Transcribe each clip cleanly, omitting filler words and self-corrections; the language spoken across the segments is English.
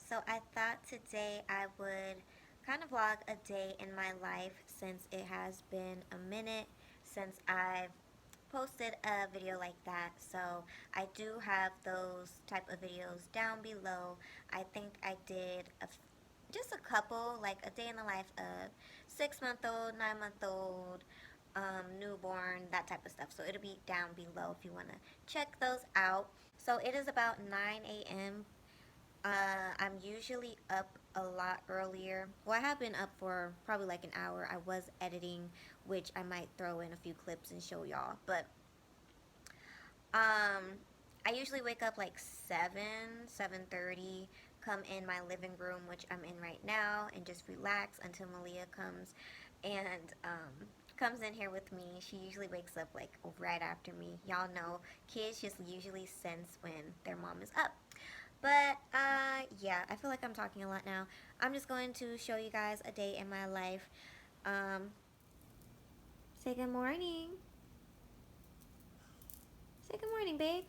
So I thought today I would kind of vlog a day in my life since it has been a minute since I've posted a video like that. So I do have those type of videos down below. I think I did just a couple, like a day in the life of 6-month-old, 9-month-old, newborn, that type of stuff. So it'll be down below if you want to check those out. So it is about 9 a.m. I'm usually up a lot earlier. Well, I have been up for probably like an hour. I was editing, which I might throw in a few clips and show y'all. But I usually wake up like 7:30, come in my living room, which I'm in right now, and just relax until Malia comes and comes in here with me. She usually wakes up like right after me. Y'all know kids just usually sense when their mom is up. But, yeah, I feel like I'm talking a lot now. I'm just going to show you guys a day in my life. Say good morning. Say good morning, babe.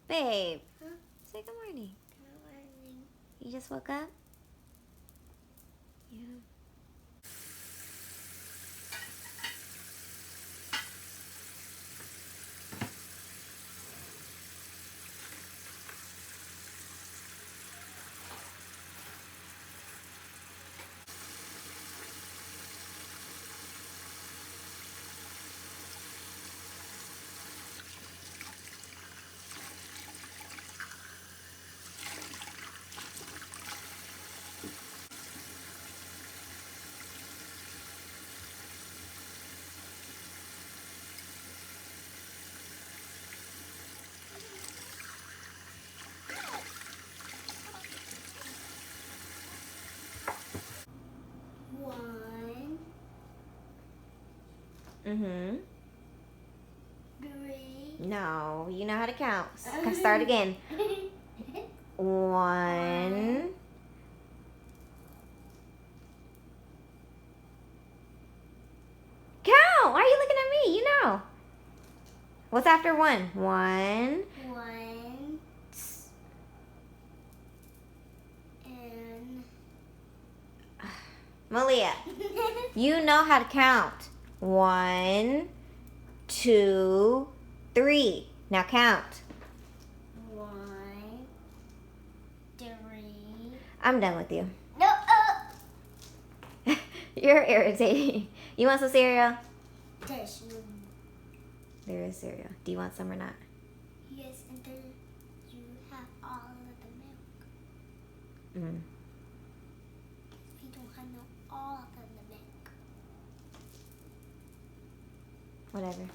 Babe. Huh? Say good morning. Good morning. You just woke up? Yeah. Mm-hmm. 3. No, you know how to count. Start again. 1. Count! Why are you looking at me? You know. What's after 1? 1. 1. And Malia, you know how to count. 1, 2, 3. Now count. 1, 3. I'm done with you. No. You're irritating. You want some cereal? Yes. There is cereal. Do you want some or not? Yes, and then you have all of the milk. You don't have all of the milk. Whatever.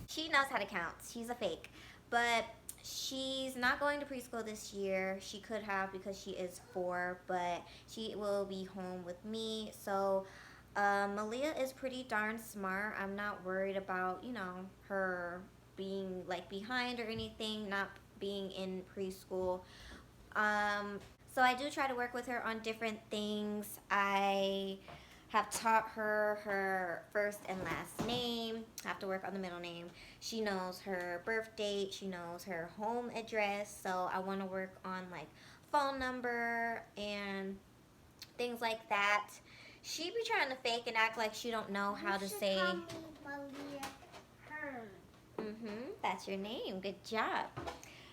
She knows how to count. She's a fake. But she's not going to preschool this year. She could have because she is 4, but she will be home with me. So Malia is pretty darn smart. I'm not worried about, her being like behind or anything, not being in preschool. So I do try to work with her on different things. I have taught her her first and last name. I have to work on the middle name. She knows her birth date. She knows her home address. So I want to work on like phone number and things like that. She be trying to fake and act like she don't know how to say. Call me Malia her. That's your name. Good job.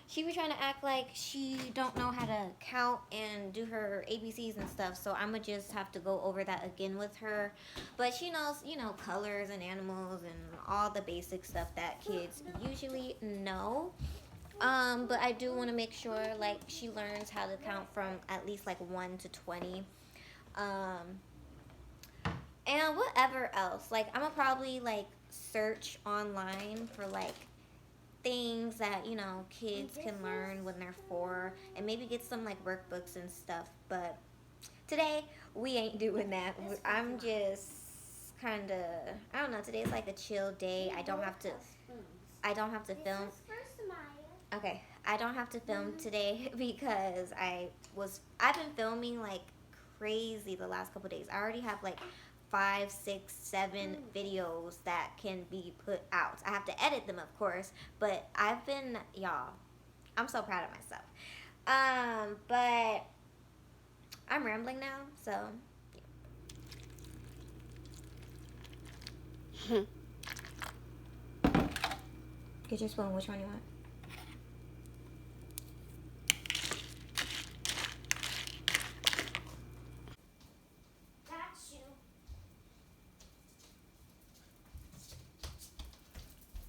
She be trying to act like she don't know how to count and do her ABCs and stuff. So I'm going to just have to go over that again with her. But she knows, colors and animals and all the basic stuff that kids usually know. But I do want to make sure, like, she learns how to count from at least, like, 1 to 20. And whatever else. Like, I'm going to probably, like, search online for, like, things that kids can learn when they're 4 and maybe get some like workbooks and stuff. But today we ain't doing that. I'm just kind of, I don't know, today's like a chill day. I don't have to film. Okay, I don't have to film today because I've been filming like crazy the last couple days. I already have like 5, 6, 7 videos that can be put out. I have to edit them, of course, but y'all, I'm so proud of myself. But I'm rambling now, so. Get your spoon. Which one you want? Got you.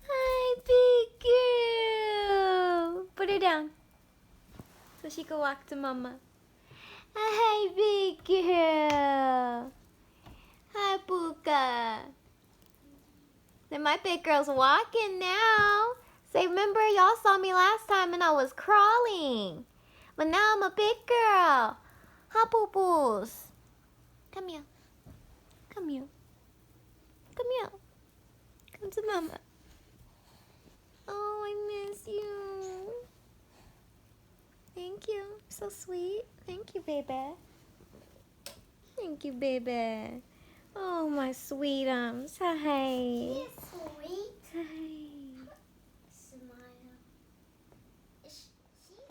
Hi, big girl. Put her down so she can walk to mama. Hi, big girl. Hi, Puka. Then my big girl's walking now. Say, remember y'all saw me last time and I was crawling. But now I'm a big girl. Hi, poo-poos. Come here. Come here. Come here. Come to mama. Oh, I miss you. Thank you. So sweet. Thank you, baby. Thank you, baby. Oh, my sweetums. Hi. You're sweet. Hi. Smile.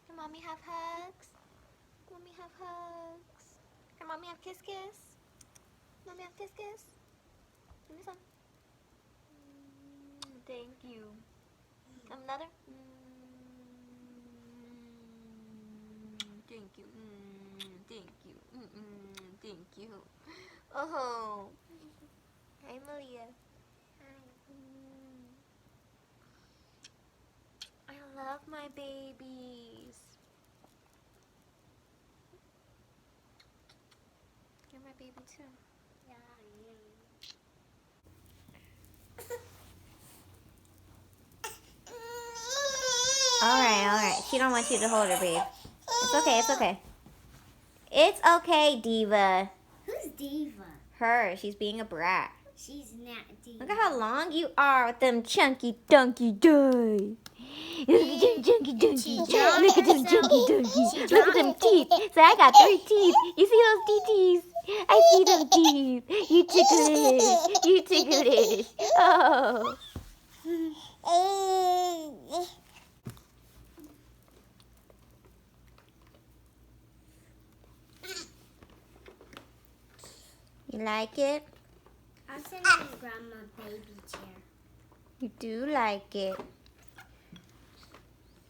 Can mommy have hugs? Mommy have hugs. Can mommy have kiss kiss? Mommy have kiss kiss? Give me some. Thank you. Another? Thank you. Thank you. Thank you. Oh. Hi, Malia. Hi. I love my babies. You're my baby too. Yeah, Alright. She don't want you to hold her, babe. It's okay, it's okay. It's okay, Diva. Who's Diva? Her, she's being a brat. She's not Diva. Look at how long you are with them chunky donkey toys. Look at them chunky donkeys. Look at them chunky donkeys. Look at them teeth. So I got 3 teeth. You see those teeth? I see them teeth. You ticklish. You ticklish. Oh. You like it? I'm sitting in Grandma's baby chair. You do like it.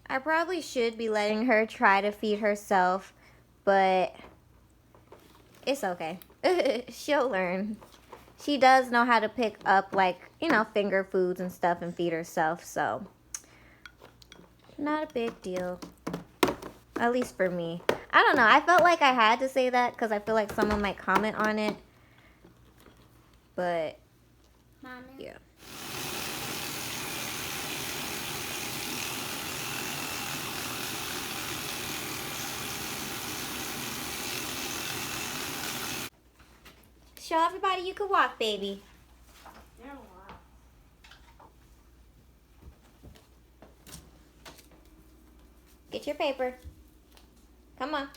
I probably should be letting her try to feed herself, but it's okay. She'll learn. She does know how to pick up, like, finger foods and stuff and feed herself, so not a big deal. At least for me. I don't know. I felt like I had to say that because I feel like someone might comment on it. But, Mama. yeah. Show everybody you can walk, baby. Get your paper. Come on.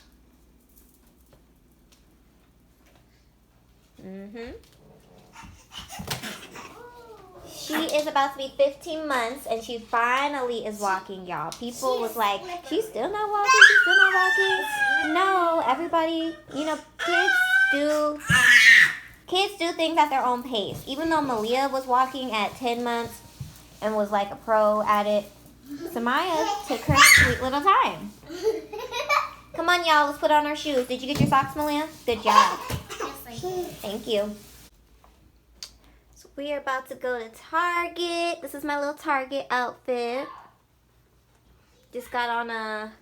She is about to be 15 months, and she finally is walking, y'all. People was like, she's still not walking, she's still not walking. No, everybody, kids do things at their own pace. Even though Malia was walking at 10 months and was like a pro at it, Samaya took her sweet little time. Come on, y'all, let's put on our shoes. Did you get your socks, Malia? Good job. Thank you. So we are about to go to Target. This is my little Target outfit. Just got on a,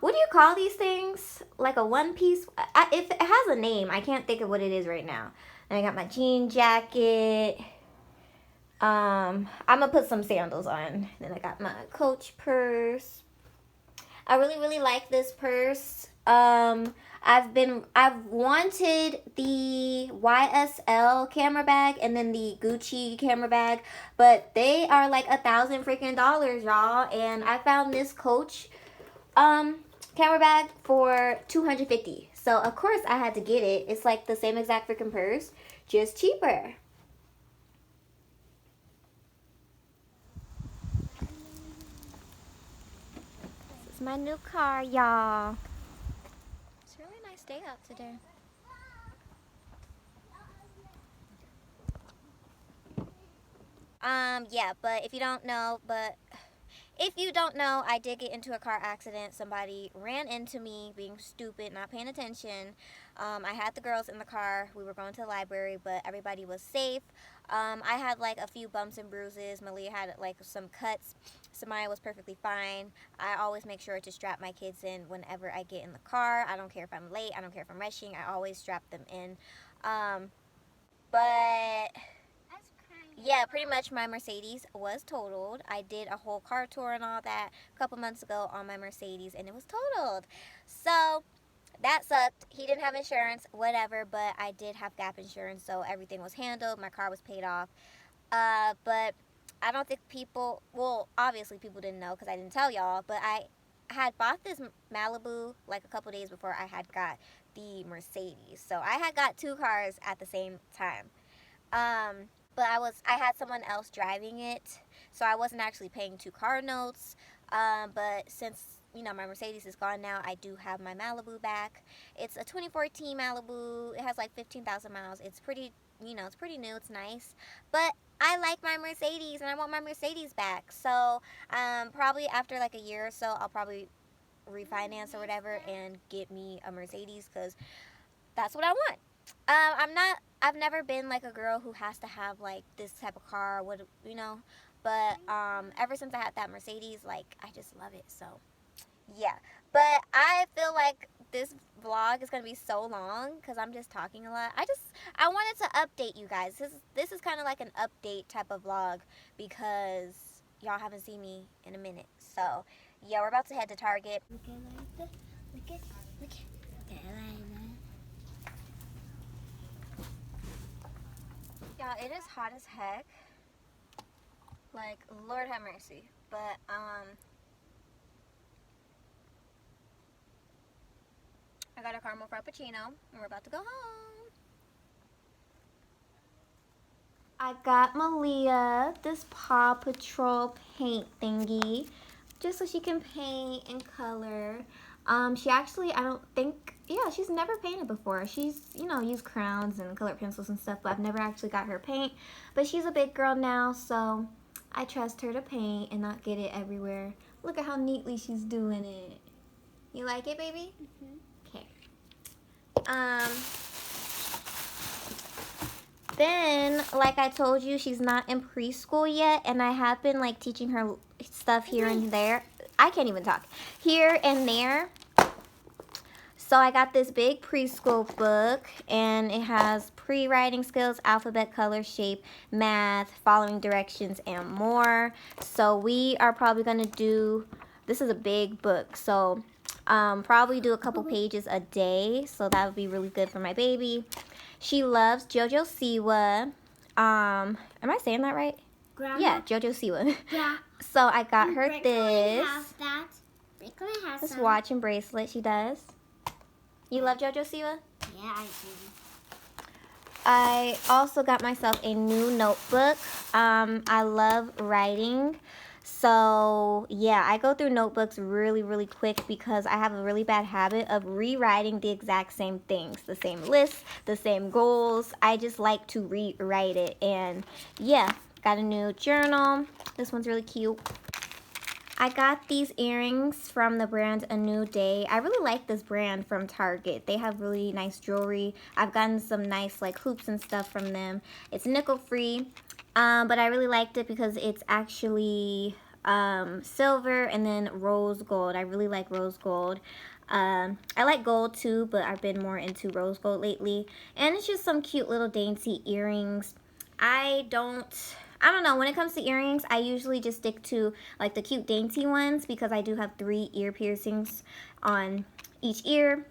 what do you call these things? Like a one piece? If it has a name, I can't think of what it is right now. And I got my jean jacket. I'm gonna put some sandals on. Then I got my Coach purse. I really, really like this purse. I've wanted the YSL camera bag and then the Gucci camera bag, but they are like $1,000 freaking dollars, y'all. And I found this Coach camera bag for $250. So of course I had to get it. It's like the same exact freaking purse, just cheaper. This is my new car, y'all. It's a really nice day out today. Yeah, but if you don't know, I did get into a car accident. Somebody ran into me being stupid, not paying attention. I had the girls in the car. We were going to the library, but everybody was safe. I had like a few bumps and bruises. Malia had like some cuts. Samaya was perfectly fine. I always make sure to strap my kids in whenever I get in the car. I don't care if I'm late. I don't care if I'm rushing. I always strap them in. But yeah, pretty much my Mercedes was totaled. I did a whole car tour and all that a couple months ago on my Mercedes, and it was totaled. So that sucked. He didn't have insurance, whatever, but I did have gap insurance, so everything was handled. My car was paid off. But I don't think people, well, obviously people didn't know because I didn't tell y'all, but I had bought this Malibu like a couple days before I had got the Mercedes. So I had got two cars at the same time. But I had someone else driving it, so I wasn't actually paying two car notes. But since my Mercedes is gone now, I do have my Malibu back. It's a 2014 Malibu. It has like 15,000 miles. It's pretty, it's pretty new. It's nice, but I like my Mercedes and I want my Mercedes back. So probably after like a year or so, I'll probably refinance or whatever and get me a Mercedes because that's what I want. I've never been like a girl who has to have like this type of car, but ever since I had that Mercedes, like I just love it. So yeah, but I feel like this vlog is gonna be so long because I'm just talking a lot. I wanted to update you guys. This is kind of like an update type of vlog because y'all haven't seen me in a minute. So yeah, we're about to head to Target. Look at Y'all, it is hot as heck. Like, Lord have mercy. But, I got a caramel frappuccino, and we're about to go home. I got Malia this Paw Patrol paint thingy, just so she can paint and color. She actually, she's never painted before. She's, used crowns and colored pencils and stuff, but I've never actually got her paint. But she's a big girl now, so I trust her to paint and not get it everywhere. Look at how neatly she's doing it. You like it, baby? Mm-hmm. Okay. Then, like I told you, she's not in preschool yet, and I have been like teaching her stuff here and there. I can't even talk. Here and there. So I got this big preschool book, and it has pre-writing skills, alphabet, color, shape, math, following directions, and more. So we are probably going to do, this is a big book, so probably do a couple pages a day. So that would be really good for my baby. She loves JoJo Siwa. Am I saying that right? Grandma? Yeah, JoJo Siwa. Yeah. So I got her this. This watch and bracelet she does. You love JoJo Siwa? Yeah, I do. I also got myself a new notebook. I love writing. So yeah, I go through notebooks really, really quick because I have a really bad habit of rewriting the exact same things, the same lists, the same goals. I just like to rewrite it. And yeah, got a new journal. This one's really cute. I got these earrings from the brand A New Day. I really like this brand from Target. They have really nice jewelry. I've gotten some nice like hoops and stuff from them. It's nickel free, but I really liked it because it's actually silver and then rose gold. I really like rose gold. I like gold too, but I've been more into rose gold lately. And it's just some cute little dainty earrings. I don't know, when it comes to earrings, I usually just stick to like the cute dainty ones because I do have 3 ear piercings on each ear.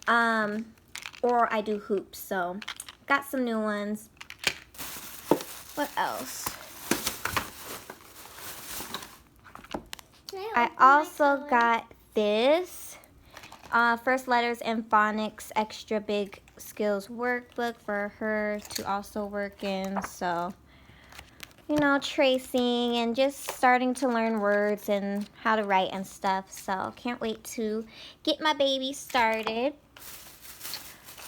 Or I do hoops. So got some new ones. What else? I also got this First Letters and Phonics Extra Big Skills Workbook for her to also work in. So, you know, tracing and just starting to learn words and how to write and stuff. So can't wait to get my baby started.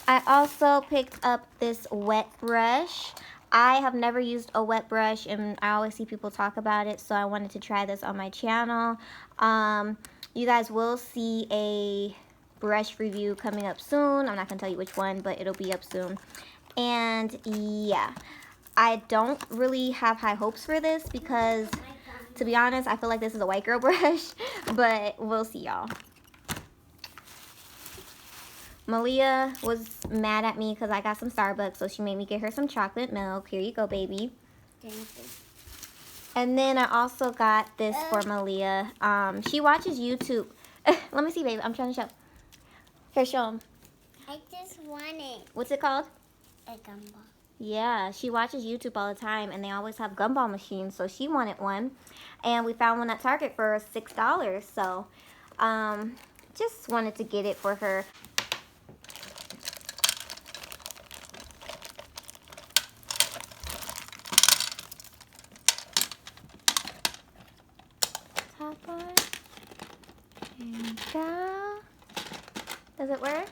I also picked up this wet brush. I have never used a wet brush, and I always see people talk about it, so I wanted to try this on my channel. You guys will see a brush review coming up soon. I'm not going to tell you which one, but it'll be up soon. And yeah, I don't really have high hopes for this because, to be honest, I feel like this is a white girl brush, but we'll see, y'all. Malia was mad at me because I got some Starbucks, so she made me get her some chocolate milk. Here you go, baby. Thank you. And then I also got this for Malia. She watches YouTube. Let me see, baby. I'm trying to show. Here, show them. I just want it. What's it called? A gumball. Yeah, she watches YouTube all the time, and they always have gumball machines, so she wanted one. And we found one at Target for $6, so just wanted to get it for her. Top on. There you go. Does it work?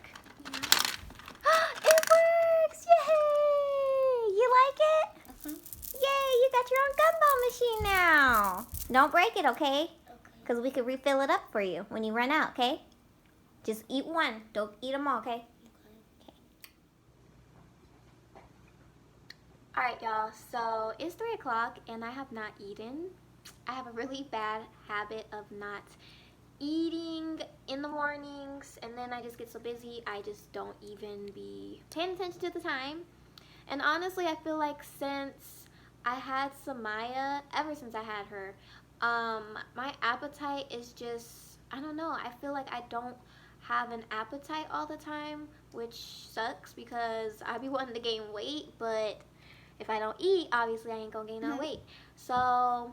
It works! Yay! You like it? Yay! You got your own gumball machine now. Don't break it, okay? Because we could refill it up for you when you run out, okay? Just eat one. Don't eat them all, okay? Alright, y'all. So it's 3 o'clock and I have not eaten. I have a really bad habit of not eating in the mornings, and then I just get so busy I just don't even be paying attention to the time. And honestly, I feel like since I had Samaya, ever since I had her, my appetite is just, I don't know, I feel like I don't have an appetite all the time, which sucks because I be wanting to gain weight, but if I don't eat, obviously I ain't gonna gain no weight. So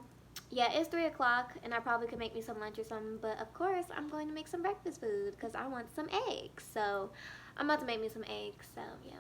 yeah, it's 3 o'clock and I probably could make me some lunch or something, but of course I'm going to make some breakfast food because I want some eggs. So I'm about to make me some eggs, so yeah.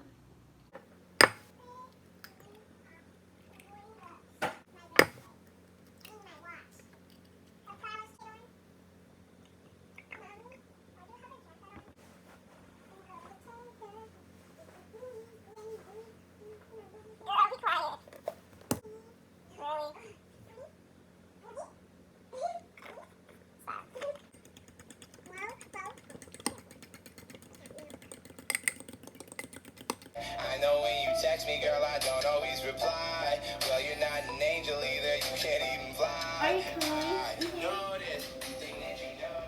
I know when you text me, girl, I don't always reply. Well, you're not an angel either, you can't even fly. Are you crying? I know this thing that you know.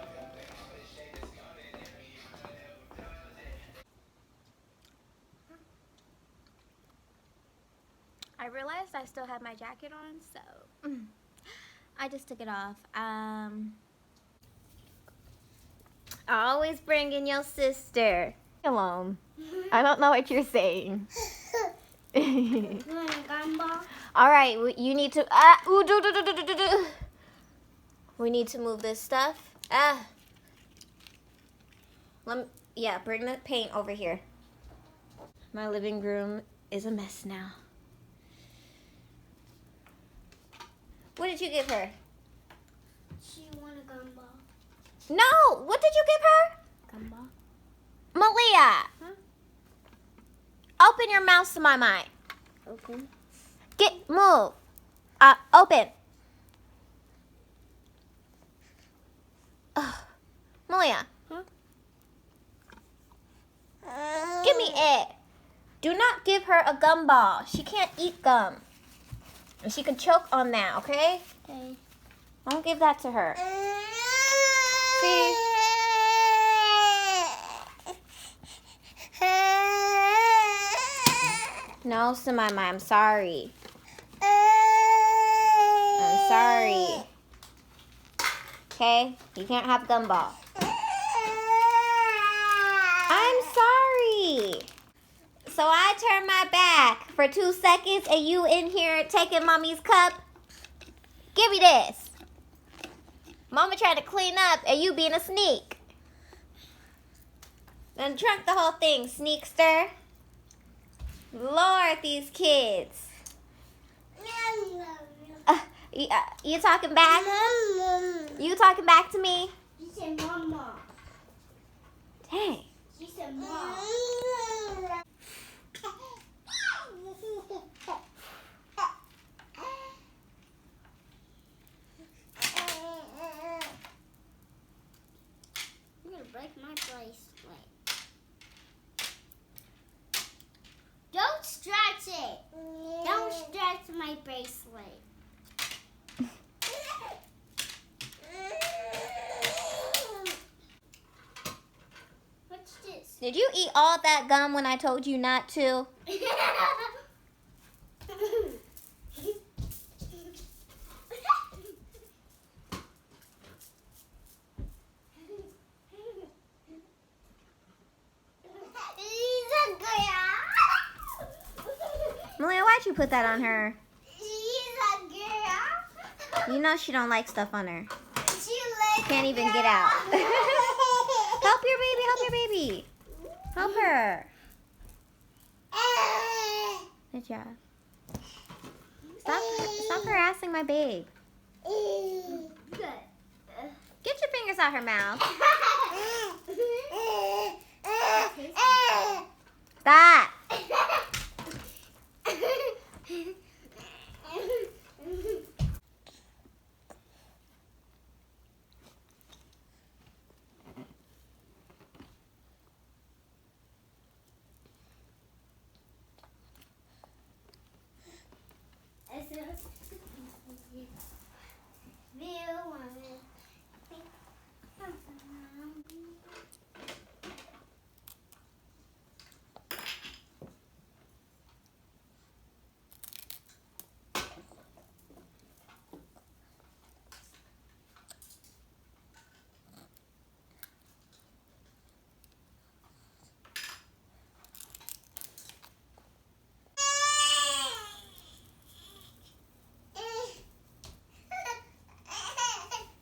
I realized I still had my jacket on, so I just took it off. Always bringing your sister alone. I don't know what you're saying. You want a gumball? All right, you need to. We need to move this stuff. Yeah, bring the paint over here. My living room is a mess now. What did you give her? She want a gumball. No, what did you give her? Gumball? Malia. Huh? Open your mouth to my mind. Open. Move. Open. Malia. Huh? Give me it. Do not give her a gumball. She can't eat gum. And she can choke on that, okay? Okay. Don't give that to her. See? No, Samama, I'm sorry. I'm sorry. Okay? You can't have gumball. So I turn my back for 2 seconds and you in here taking mommy's cup? Give me this. Mama trying to clean up and you being a sneak. Then drunk the whole thing, sneakster. Lord, these kids. You talking back? You talking back to me? She said mama. Dang. She said mama. I'm gonna break my bracelet. Don't stretch it. Don't stretch my bracelet. What's this? Did you eat all that gum when I told you not to? Malia, why'd you put that on her? She's a girl. You know she don't like stuff on her. She likes Can't even get out. Help your baby, help your baby. Help her. Good job. Stop harassing my babe. Good. Get your fingers out her mouth. Stop.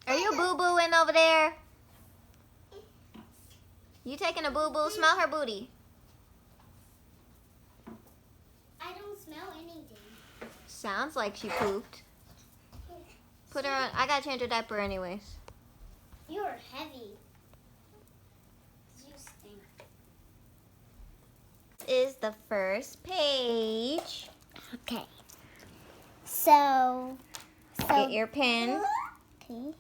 Are you boo-booing over there? You taking a boo-boo? Smell her booty. I don't smell anything. Sounds like she pooped. Put her on. I gotta change her diaper anyways. You're heavy. You stink. This is the first page. Okay. So Get your pen. okay.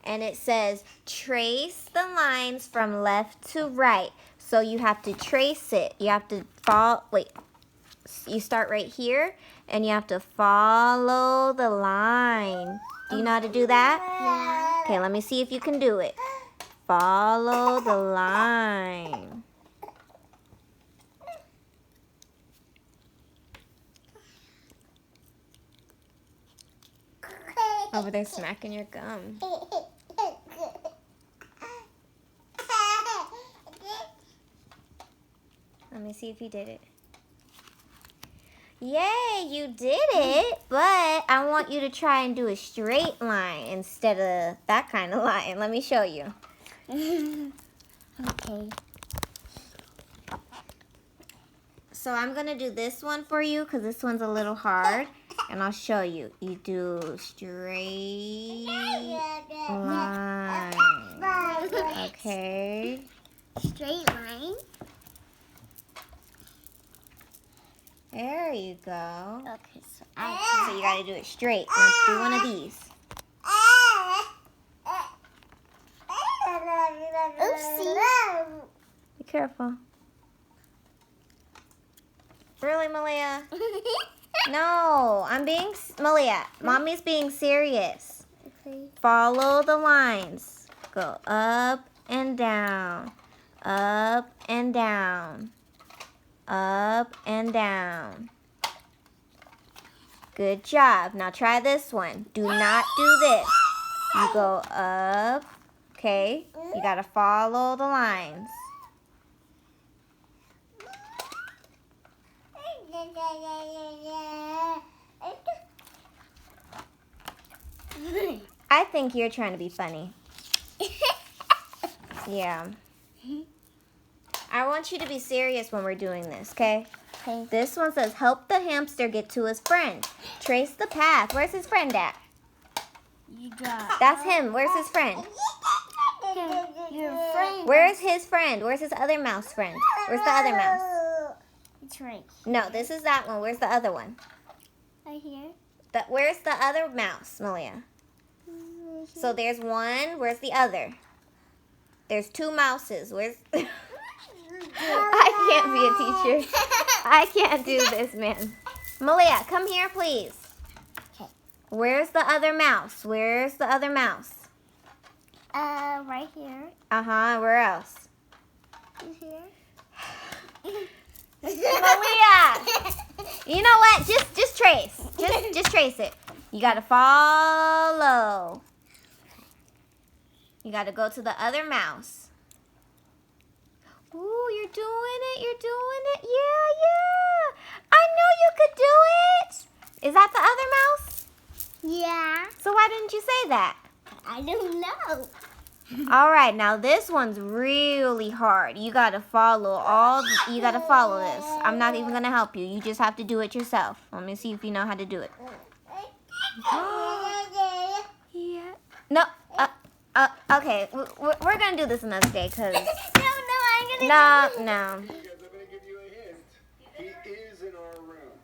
And it says, trace the lines from left to right. So you have to trace it. You have to you start right here, and you have to follow the line. Do you know how to do that? Yeah. Okay, let me see if you can do it. Follow the line. Over there smacking your gum. Let me see if you did it. Yay, you did it, but I want you to try and do a straight line instead of that kind of line. Let me show you. Okay. So I'm going to do this one for you because this one's a little hard, and I'll show you. You do straight line. Okay. Straight line. There you go. Okay, so So you got to do it straight. Let's do one of these. Oopsie. Be careful. Really, Malia? No, Malia, Mommy's being serious. Okay. Follow the lines. Go up and down. Up and down. Up and down. Good job. Now try this one. Do not do this. You go up. Okay. You got to follow the lines. I think you're trying to be funny. Yeah. I want you to be serious when we're doing this, okay? Okay. This one says, help the hamster get to his friend. Trace the path. Where's his friend at? You got. That's him. Where's his friend? Your friend. Where's his friend? Where's his other mouse friend? Where's the other mouse? It's right. No, this is that one. Where's the other one? Right here. Where's the other mouse, Malia? So there's one. Where's the other? There's two mouses. Where's... I can't be a teacher. I can't do this, man. Malia, come here, please. Okay. Where's the other mouse? Where's the other mouse? Right here. Uh-huh. Where else? Here. Malia! You know what? Just trace. Just trace it. You gotta follow. You gotta go to the other mouse. Ooh, you're doing it. You're doing it. Yeah. I knew you could do it. Is that the other mouse? Yeah. So why didn't you say that? I don't know. All right, now this one's really hard. You gotta follow you gotta follow this. I'm not even gonna help you. You just have to do it yourself. Let me see if you know how to do it. Yeah. No. Okay. We're gonna do this another day, cause. I'm gonna. No. Because I'm going to give you a hint. He is in our room.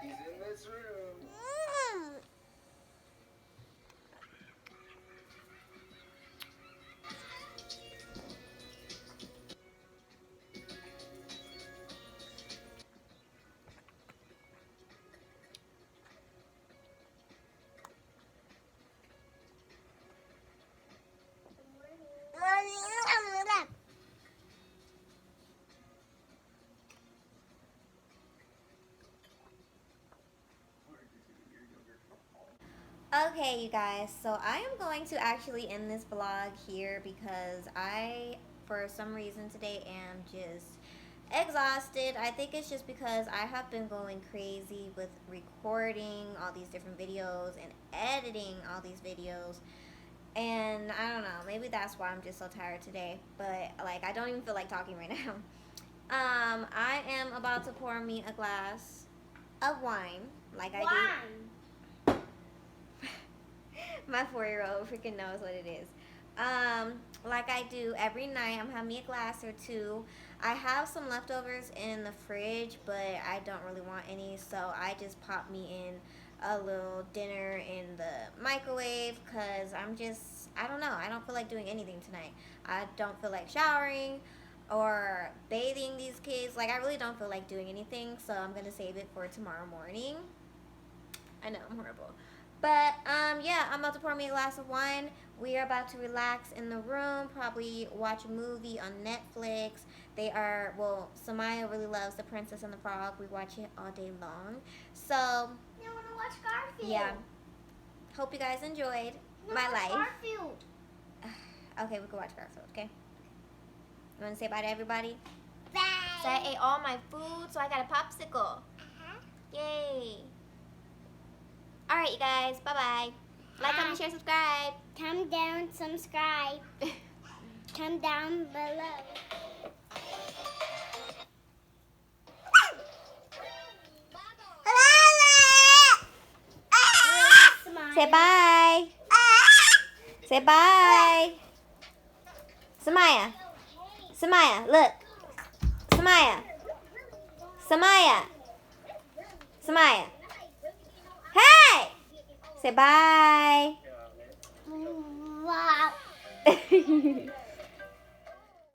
He's in this room. Okay, you guys, so I am going to actually end this vlog here because I, for some reason today, am just exhausted. I think it's just because I have been going crazy with recording all these different videos and editing all these videos. And I don't know, maybe that's why I'm just so tired today. But, like, I don't even feel like talking right now. I am about to pour me a glass of wine, like I do. My 4-year-old freaking knows what it is. Like I do every night, I'm having me a glass or two. I have some leftovers in the fridge, but I don't really want any, so I just pop me in a little dinner in the microwave because I don't know, I don't feel like doing anything tonight. I don't feel like showering or bathing these kids. Like, I really don't feel like doing anything, so I'm going to save it for tomorrow morning. I know, I'm horrible. But, yeah, I'm about to pour me a glass of wine. We are about to relax in the room, probably watch a movie on Netflix. Samaya really loves The Princess and the Frog. We watch it all day long. So, I want to watch Garfield. yeah. Hope you guys enjoyed my life. Garfield. Okay, we can watch Garfield, okay? You want to say bye to everybody? Bye. So I ate all my food, so I got a popsicle. Yay. Alright, you guys. Bye-bye. Like, comment, share, subscribe. Come down, subscribe. Come down below. Say bye. Say bye. Samaya. Samaya, look. Samaya. Samaya. Samaya. Hey! Say bye. Wow.